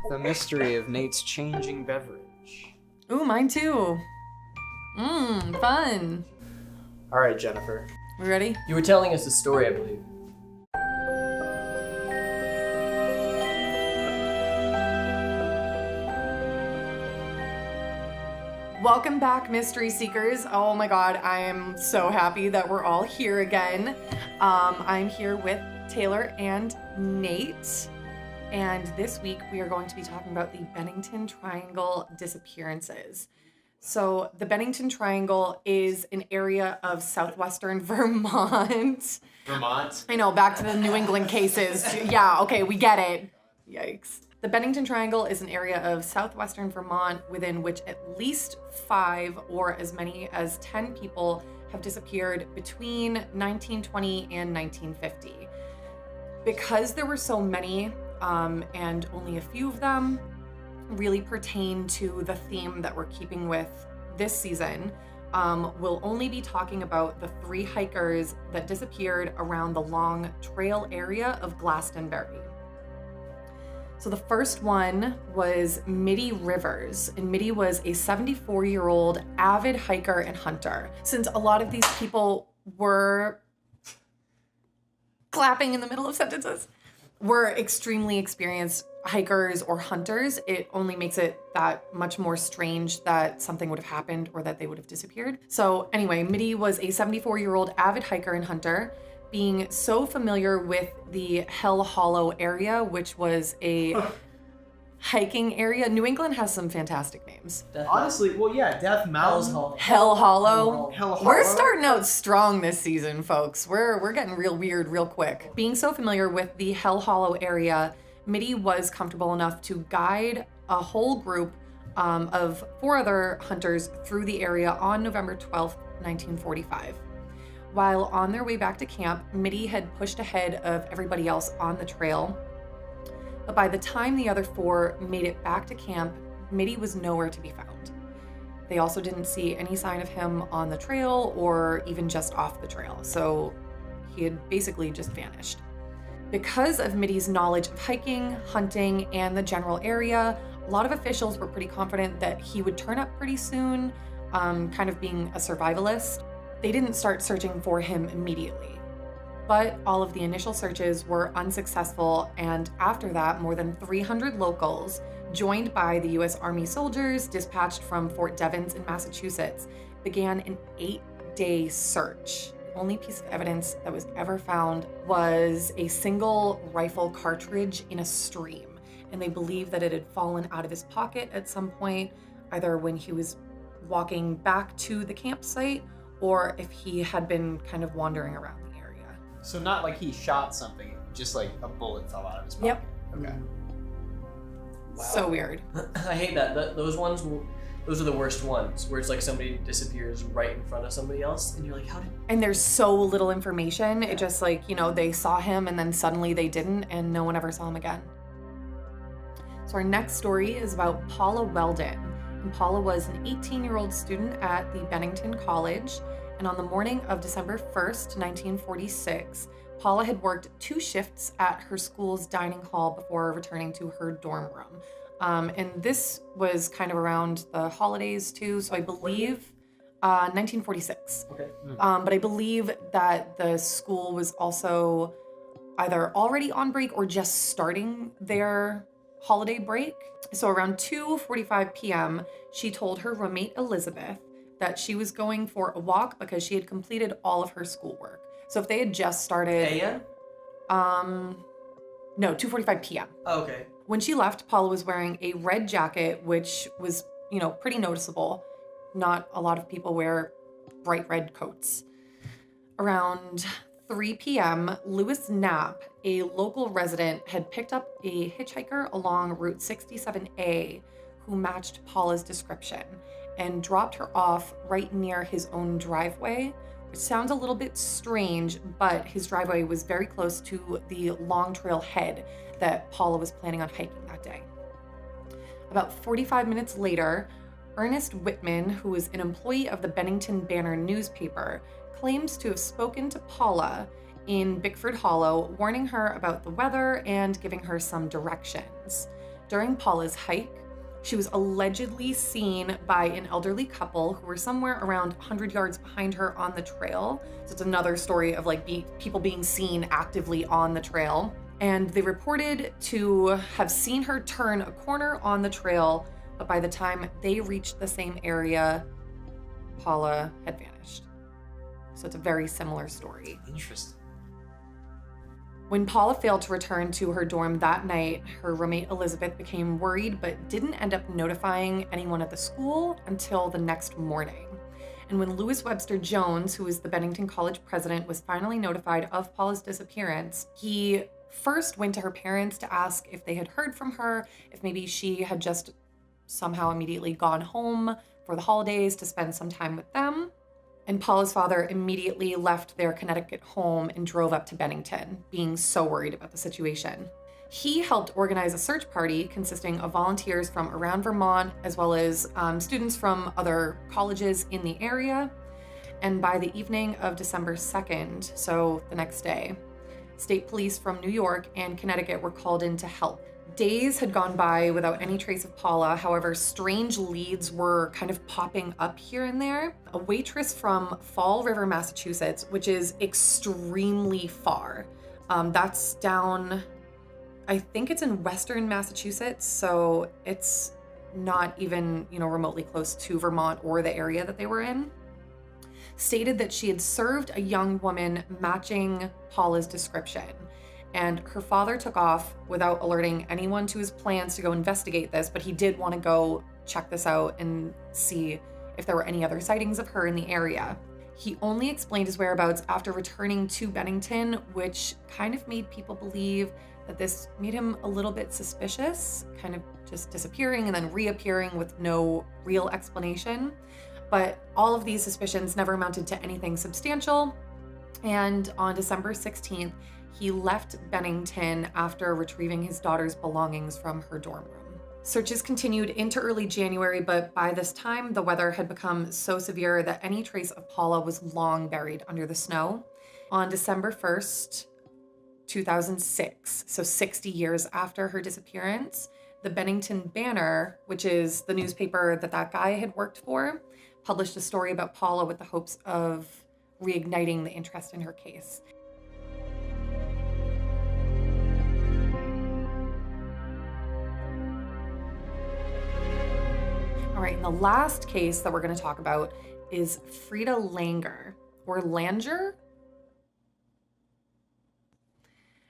The mystery of Nate's changing beverage. Ooh, mine too. Fun. All right, Jennifer. We ready? You were telling us a story, I believe. Welcome back, Mystery Seekers. Oh my God, I am so happy that we're all here again. I'm here with Taylor and Nate. And this week we are going to be talking about the Bennington Triangle disappearances. So the Bennington Triangle is an area of southwestern Vermont. Vermont? I know, back to the New England cases. Yeah, okay, we get it. Yikes. The Bennington Triangle is an area of southwestern Vermont within which at least 5 or as many as 10 people have disappeared between 1920 and 1950. Because there were so many, and only a few of them really pertain to the theme that we're keeping with this season, we'll only be talking about the 3 hikers that disappeared around the Long Trail area of Glastonbury. So the first one was Middie Rivers, and Middie was a 74-year-old avid hiker and hunter. Since a lot of these people were clapping in the middle of sentences, were extremely experienced hikers or hunters, it only makes it that much more strange that something would have happened or that they would have disappeared. So anyway, Middie was a 74-year-old avid hiker and hunter, being so familiar with the Hell Hollow area, which was a hiking area. New England has some fantastic names. Honestly, well, yeah, Death Mountain. Hell Hollow. Hell Hollow. We're starting out strong this season, folks. We're getting real weird real quick. Being so familiar with the Hell Hollow area, Middie was comfortable enough to guide a whole group of 4 other hunters through the area on November 12th, 1945. While on their way back to camp, Middie had pushed ahead of everybody else on the trail. But by the time the other 4 made it back to camp, Middie was nowhere to be found. They also didn't see any sign of him on the trail or even just off the trail, so he had basically just vanished. Because of Middie's knowledge of hiking, hunting, and the general area, a lot of officials were pretty confident that he would turn up pretty soon, kind of being a survivalist. They didn't start searching for him immediately, but all of the initial searches were unsuccessful, and after that, more than 300 locals, joined by the U.S. Army soldiers dispatched from Fort Devens in Massachusetts, began an 8-day search. The only piece of evidence that was ever found was a single rifle cartridge in a stream, and they believe that it had fallen out of his pocket at some point, either when he was walking back to the campsite or if he had been kind of wandering around the area. So not like he shot something, just like a bullet fell out of his pocket. Yep. Okay. Wow. So weird. I hate that. Those are the worst ones, where it's like somebody disappears right in front of somebody else, and you're like, how did... And there's so little information. It just like, they saw him and then suddenly they didn't, and no one ever saw him again. So our next story is about Paula Weldon. And Paula was an 18-year-old student at the Bennington College, and on the morning of December 1st, 1946, Paula had worked 2 shifts at her school's dining hall before returning to her dorm room. And this was kind of around the holidays too, so I believe 1946. Okay. But I believe that the school was also either already on break or just starting their holiday break. So around 2:45 p.m., she told her roommate Elizabeth that she was going for a walk because she had completed all of her schoolwork. So if they had just started... A.M.? No, 2:45 p.m. Oh, okay. When she left, Paula was wearing a red jacket, which was, pretty noticeable. Not a lot of people wear bright red coats. Around 3 p.m., Lewis Knapp, a local resident, had picked up a hitchhiker along Route 67A who matched Paula's description and dropped her off right near his own driveway, which sounds a little bit strange, but his driveway was very close to the Long Trail head that Paula was planning on hiking that day. About 45 minutes later, Ernest Whitman, who was an employee of the Bennington Banner newspaper, claims to have spoken to Paula in Bickford Hollow, warning her about the weather and giving her some directions. During Paula's hike, she was allegedly seen by an elderly couple who were somewhere around 100 yards behind her on the trail. So it's another story of like people being seen actively on the trail. And they reported to have seen her turn a corner on the trail, but by the time they reached the same area, Paula had vanished. So it's a very similar story. Interesting. When Paula failed to return to her dorm that night, her roommate Elizabeth became worried but didn't end up notifying anyone at the school until the next morning. And when Lewis Webster Jones, who was the Bennington College president, was finally notified of Paula's disappearance, he first went to her parents to ask if they had heard from her, if maybe she had just somehow immediately gone home for the holidays to spend some time with them. And Paula's father immediately left their Connecticut home and drove up to Bennington, being so worried about the situation. He helped organize a search party consisting of volunteers from around Vermont, as well as students from other colleges in the area. And by the evening of December 2nd, so the next day, state police from New York and Connecticut were called in to help. Days had gone by without any trace of Paula. However, strange leads were kind of popping up here and there. A waitress from Fall River, Massachusetts, which is extremely far. That's down, I think it's in western Massachusetts, so it's not even, remotely close to Vermont or the area that they were in, stated that she had served a young woman matching Paula's description. And her father took off without alerting anyone to his plans to go investigate this, but he did want to go check this out and see if there were any other sightings of her in the area. He only explained his whereabouts after returning to Bennington, which kind of made people believe that this made him a little bit suspicious, kind of just disappearing and then reappearing with no real explanation. But all of these suspicions never amounted to anything substantial. And on December 16th, he left Bennington after retrieving his daughter's belongings from her dorm room. Searches continued into early January, but by this time, the weather had become so severe that any trace of Paula was long buried under the snow. On December 1st, 2006, so 60 years after her disappearance, the Bennington Banner, which is the newspaper that guy had worked for, published a story about Paula with the hopes of reigniting the interest in her case. All right, and the last case that we're going to talk about is Frieda Langer, or Langer.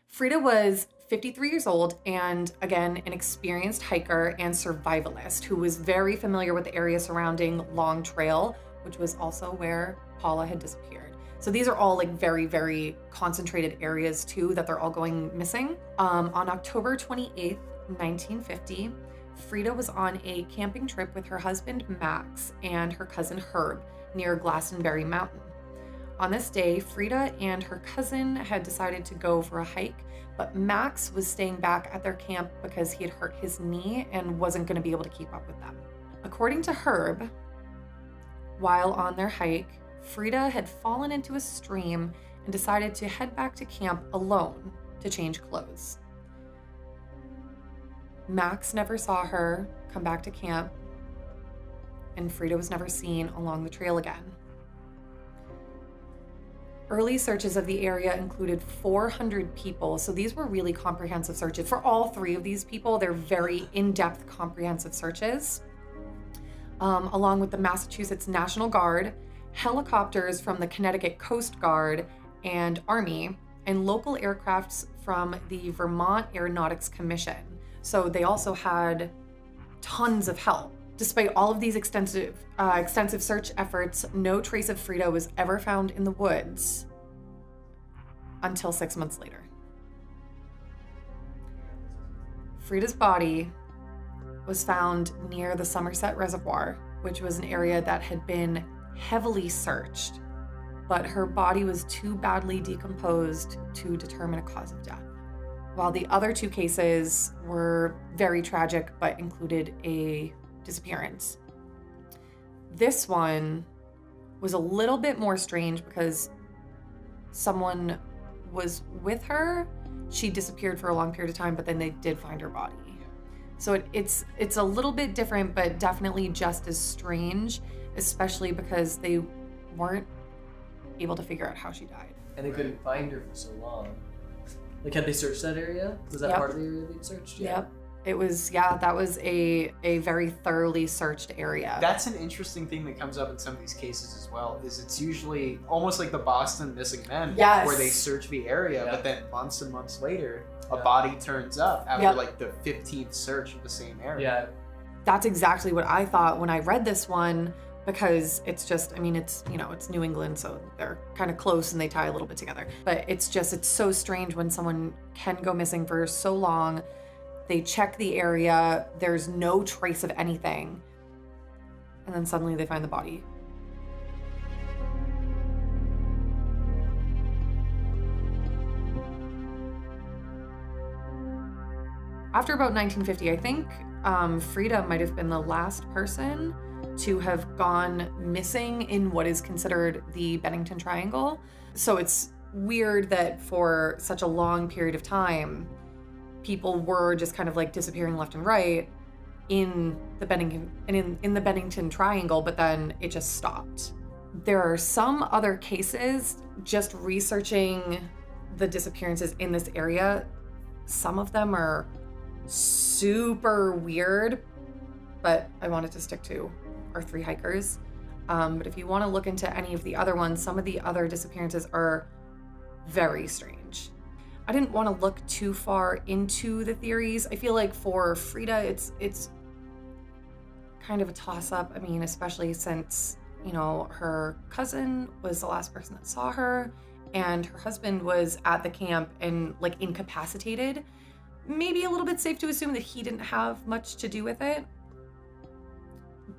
Frieda was 53 years old and, again, an experienced hiker and survivalist who was very familiar with the area surrounding Long Trail, which was also where Paula had disappeared. So these are all like very, very concentrated areas too that they're all going missing. On October 28th, 1950, Frieda was on a camping trip with her husband Max and her cousin Herb near Glastonbury Mountain. On this day, Frieda and her cousin had decided to go for a hike, but Max was staying back at their camp because he had hurt his knee and wasn't going to be able to keep up with them. According to Herb, while on their hike, Frieda had fallen into a stream and decided to head back to camp alone to change clothes. Max never saw her come back to camp, and Frieda was never seen along the trail again. Early searches of the area included 400 people, so these were really comprehensive searches. For all three of these people, they're very in-depth, comprehensive searches. Along with the Massachusetts National Guard, helicopters from the Connecticut Coast Guard and Army, and local aircrafts from the Vermont Aeronautics Commission. So they also had tons of help. Despite all of these extensive search efforts, no trace of Frieda was ever found in the woods until 6 months later. Frieda's body was found near the Somerset Reservoir, which was an area that had been heavily searched, but her body was too badly decomposed to determine a cause of death. While the other two cases were very tragic but included a disappearance, this one was a little bit more strange because someone was with her. She disappeared for a long period of time, but then they did find her body. So it's a little bit different, but definitely just as strange, especially because they weren't able to figure out how she died. And they couldn't find her for so long. Like, had they searched that area? Was that Yep. part of the area they searched? Yep. It was, that was a very thoroughly searched area. That's an interesting thing that comes up in some of these cases as well, is it's usually almost like the Boston missing men, Yes. where they search the area, Yeah. but then months and months later, a Yeah. body turns up after Yep. like the 15th search of the same area. Yeah. That's exactly what I thought when I read this one, because it's just, I mean, it's, it's New England, so they're kind of close and they tie a little bit together. But it's so strange when someone can go missing for so long. They check the area, there's no trace of anything, and then suddenly they find the body. After about 1950, I think Frieda might have been the last person to have gone missing in what is considered the Bennington Triangle. So it's weird that for such a long period of time, people were just kind of like disappearing left and right in the Bennington Triangle, but then it just stopped. There are some other cases, just researching the disappearances in this area. Some of them are super weird, but I wanted to stick to our 3 hikers. But if you want to look into any of the other ones, some of the other disappearances are very strange. I didn't want to look too far into the theories. I feel like for Frieda, it's kind of a toss-up. I mean, especially since, her cousin was the last person that saw her, and her husband was at the camp and like incapacitated. Maybe a little bit safe to assume that he didn't have much to do with it.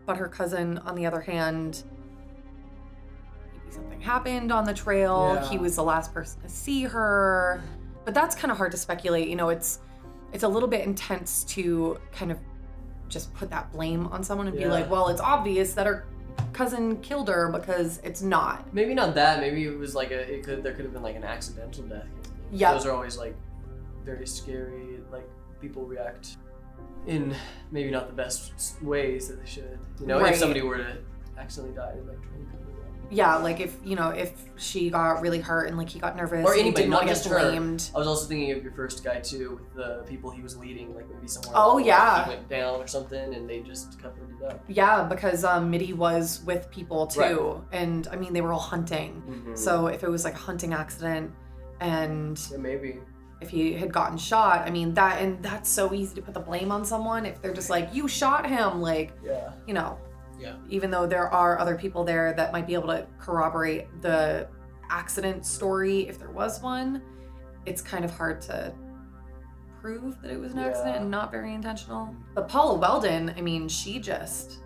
But her cousin, on the other hand, maybe something happened on the trail. Yeah. He was the last person to see her. But that's kind of hard to speculate. It's a little bit intense to kind of just put that blame on someone and be Yeah. like, well, it's obvious that her cousin killed her, because it's not. Maybe not that. Maybe it was like there could have been like an accidental death. Yeah. Those are always like very scary. Like, people react in maybe not the best ways that they should. Right. If somebody were to accidentally die, like trying to cover it up. Yeah, like if she got really hurt and like he got nervous Or and anybody, didn't not want to just get her. blamed. I was also thinking of your first guy too, with the people he was leading, like maybe somewhere. Oh, like, yeah. he went down or something, and they just covered it up. Yeah, because Middie was with people too, Right. and I mean they were all hunting. Mhm. So if it was like a hunting accident, and Yeah, maybe. if he had gotten shot, I mean that's so easy to put the blame on someone if they're just like, you shot him, like, Yeah. Yeah. even though there are other people there that might be able to corroborate the accident story if there was one, it's kind of hard to prove that it was an accident Yeah. and not very intentional. But Paula Weldon, I mean, she just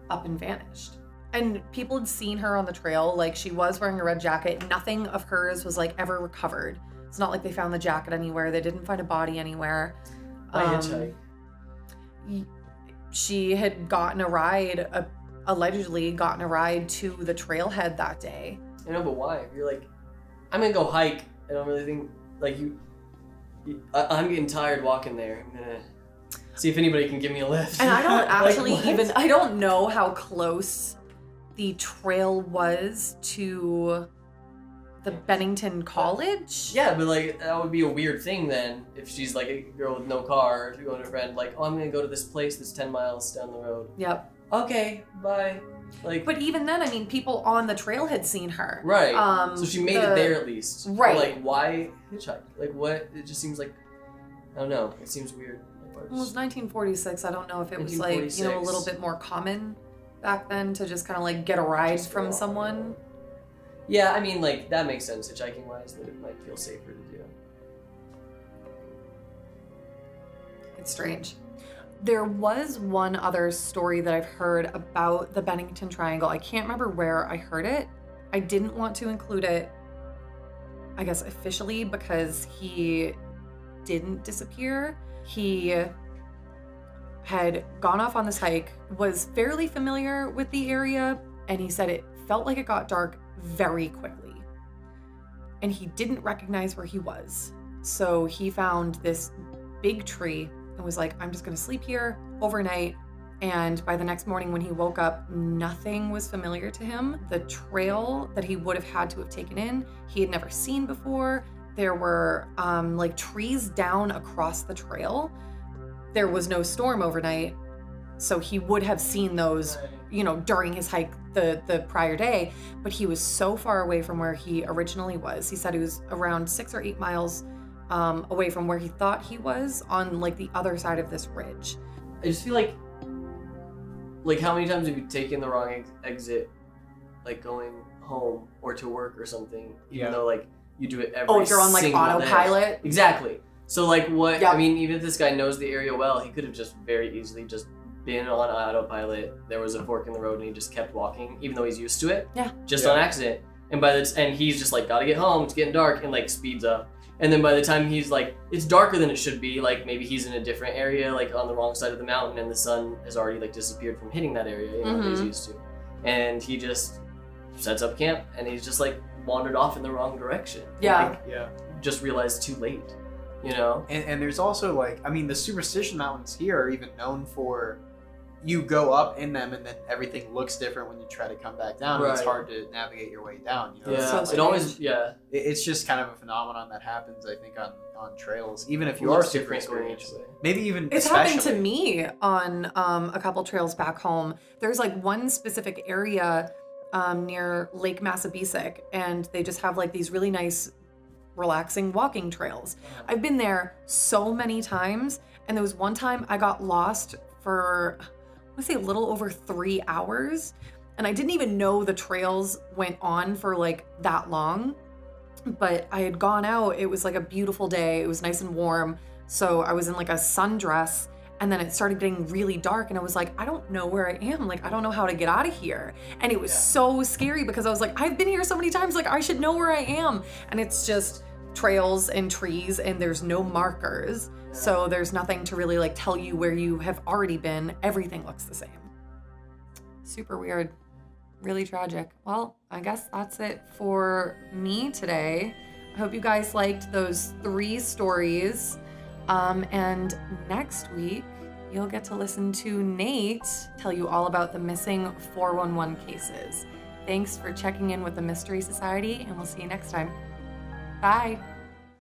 up and vanished. And people had seen her on the trail, like she was wearing a red jacket. Nothing of hers was like ever recovered. It's not like they found the jacket anywhere. They didn't find a body anywhere. I hitchhike. She had gotten a ride, allegedly gotten a ride to the trailhead that day. I know, but why? If you're like, I'm gonna go hike, I don't really think, like, I'm getting tired walking there. I'm gonna see if anybody can give me a lift. And I don't Like, actually what? I don't know how close the trail was to the Bennington College. Yeah, but like, that would be a weird thing then, if she's like a girl with no car, to go to a friend, like, oh, I'm gonna go to this place that's 10 miles down the road. Yep. Okay, bye. Like, But even then, I mean, people on the trail had seen her. right. Um, So she made it there at least. Right. But like, why hitchhike? Like, what? It just seems like, I don't know. It seems weird. Like, why Well, it was just- 1946. I don't know if it was like, a 1946. little bit more common back then to just kind of like get a ride Just from go. someone. Yeah, I mean, like, that makes sense, hitchhiking wise, that it might feel safer to do. It's strange. There was one other story that I've heard about the Bennington Triangle. I can't remember where I heard it. I didn't want to include it, I guess, officially, because he didn't disappear. He had gone off on this hike, was fairly familiar with the area, and he said it felt like it got dark very quickly. And he didn't recognize where he was. So he found this big tree and was like, I'm just gonna sleep here overnight. And by the next morning when he woke up, nothing was familiar to him. The trail that he would have had to have taken in, he had never seen before. There were like trees down across the trail. There was no storm overnight, so he would have seen those, you know, during his hike the prior day, but he was so far away from where he originally was. He said he was around 6 or 8 miles away from where he thought he was on like the other side of this ridge. I just feel like how many times have you taken the wrong exit, like going home or to work or something, even though like you do it every Oh, if you're on like single autopilot? day. Exactly. So like what, Yep. I mean, even if this guy knows the area well, he could have just very easily just been on autopilot. There was a fork in the road and he just kept walking, even though he's used to it. Yeah. Just on accident. And and he's just like, gotta get home, it's getting dark, and like speeds up. And then by the time he's like, it's darker than it should be, like maybe he's in a different area, like on the wrong side of the mountain, and the sun has already like disappeared from hitting that area, you know, that he's used to. And he just sets up camp and he's just like wandered off in the wrong direction. Yeah. Like, just realized too late, you know? And there's also like, I mean, the Superstition Mountains here are even known for, you go up in them and then everything looks different when you try to come back down. Right. It's hard to navigate your way down. You know? Yeah, So it always, yeah. It's just kind of a phenomenon that happens, I think, on trails. Even if you Well, are it's super different experienced, experience. maybe even It's especially. happened to me on a couple trails back home. There's like one specific area near Lake Massabesic, and they just have like these really nice, relaxing walking trails. I've been there so many times, and there was one time I got lost for, I want to say a little over 3 hours, and I didn't even know the trails went on for like that long. But I had gone out, it was like a beautiful day, it was nice and warm, so I was in like a sundress, and then it started getting really dark, and I was like, I don't know where I am, like I don't know how to get out of here. And it was so scary because I was like, I've been here so many times, like I should know where I am. And it's just trails and trees, and there's no markers, so there's nothing to really like tell you where you have already been. Everything looks the same. Super weird. Really tragic. Well, I guess that's it for me today. I hope you guys liked those 3 stories. And next week, you'll get to listen to Nate tell you all about the missing 411 cases. Thanks for checking in with the Mystery Society, and we'll see you next time. Bye.